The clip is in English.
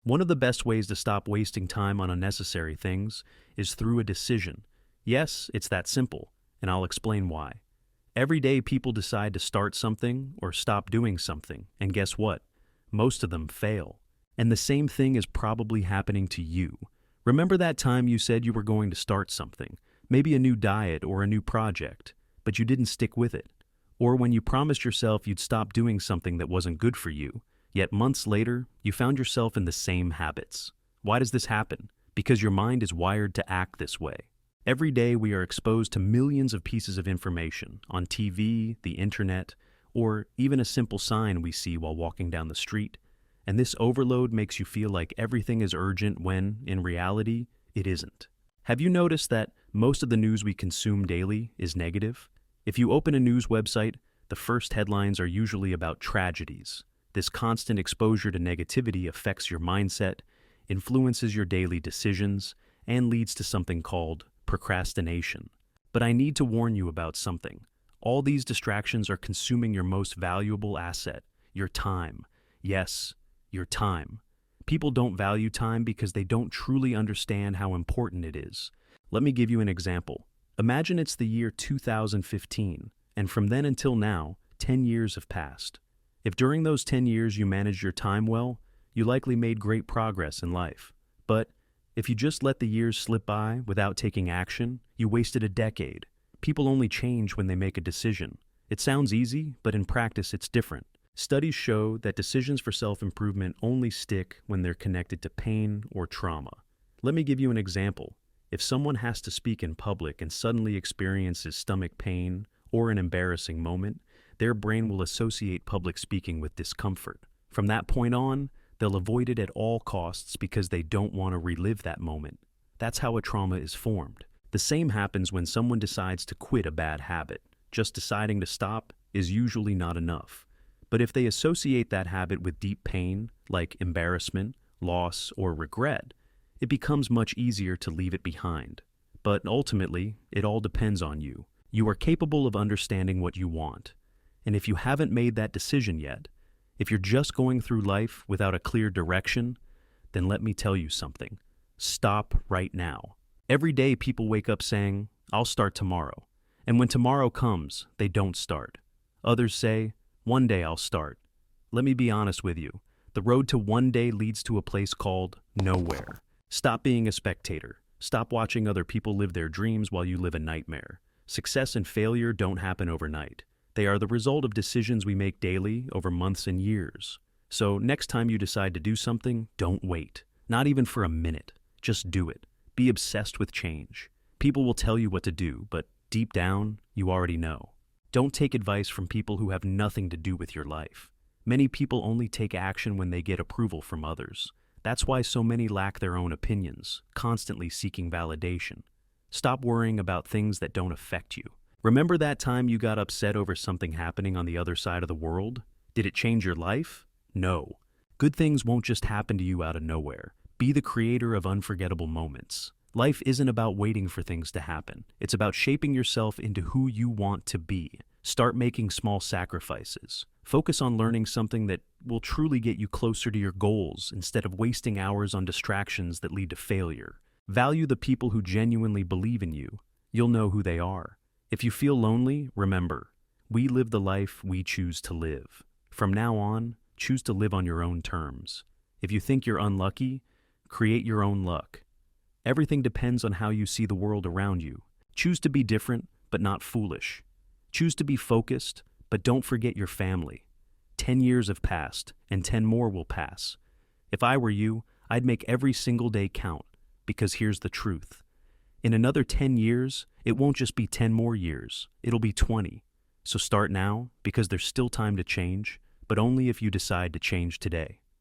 One of the best ways to stop wasting time on unnecessary things is through a decision. Yes, it's that simple, and I'll explain why. Every day people decide to start something or stop doing something, and guess what? Most of them fail. And the same thing is probably happening to you. Remember that time you said you were going to start something, maybe a new diet or a new project, but you didn't stick with it? Or when you promised yourself you'd stop doing something that wasn't good for you, yet months later, you found yourself in the same habits. Why does this happen? Because your mind is wired to act this way. Every day we are exposed to millions of pieces of information on TV, the internet, or even a simple sign we see while walking down the street. And this overload makes you feel like everything is urgent when, in reality, it isn't. Have you noticed that most of the news we consume daily is negative? If you open a news website, the first headlines are usually about tragedies. This constant exposure to negativity affects your mindset, influences your daily decisions, and leads to something called procrastination. But I need to warn you about something. All these distractions are consuming your most valuable asset, your time. Yes, your time. People don't value time because they don't truly understand how important it is. Let me give you an example. Imagine it's the year 2015, and from then until now, 10 years have passed. If during those 10 years you managed your time well, you likely made great progress in life. But if you just let the years slip by without taking action, you wasted a decade. People only change when they make a decision. It sounds easy, but in practice it's different. Studies show that decisions for self-improvement only stick when they're connected to pain or trauma. Let me give you an example. If someone has to speak in public and suddenly experiences stomach pain or an embarrassing moment, their brain will associate public speaking with discomfort. From that point on, they'll avoid it at all costs because they don't want to relive that moment. That's how a trauma is formed. The same happens when someone decides to quit a bad habit. Just deciding to stop is usually not enough. But if they associate that habit with deep pain, like embarrassment, loss, or regret, it becomes much easier to leave it behind. But ultimately, it all depends on you. You are capable of understanding what you want. And if you haven't made that decision yet, if you're just going through life without a clear direction, then let me tell you something. Stop right now. Every day people wake up saying, "I'll start tomorrow." And when tomorrow comes, they don't start. Others say, "One day I'll start." Let me be honest with you. The road to one day leads to a place called nowhere. Stop being a spectator. Stop watching other people live their dreams while you live a nightmare. Success and failure don't happen overnight. They are the result of decisions we make daily over months and years. So next time you decide to do something, don't wait. Not even for a minute. Just do it. Be obsessed with change. People will tell you what to do, but deep down, you already know. Don't take advice from people who have nothing to do with your life. Many people only take action when they get approval from others. That's why so many lack their own opinions, constantly seeking validation. Stop worrying about things that don't affect you. Remember that time you got upset over something happening on the other side of the world? Did it change your life? No. Good things won't just happen to you out of nowhere. Be the creator of unforgettable moments. Life isn't about waiting for things to happen. It's about shaping yourself into who you want to be. Start making small sacrifices. Focus on learning something that will truly get you closer to your goals instead of wasting hours on distractions that lead to failure. Value the people who genuinely believe in you. You'll know who they are. If you feel lonely, remember, we live the life we choose to live. From now on, choose to live on your own terms. If you think you're unlucky, create your own luck. Everything depends on how you see the world around you. Choose to be different, but not foolish. Choose to be focused, but don't forget your family. 10 years have passed, and 10 more will pass. If I were you, I'd make every single day count, because here's the truth. In another 10 years, it won't just be 10 more years, it'll be 20. So start now, because there's still time to change, but only if you decide to change today.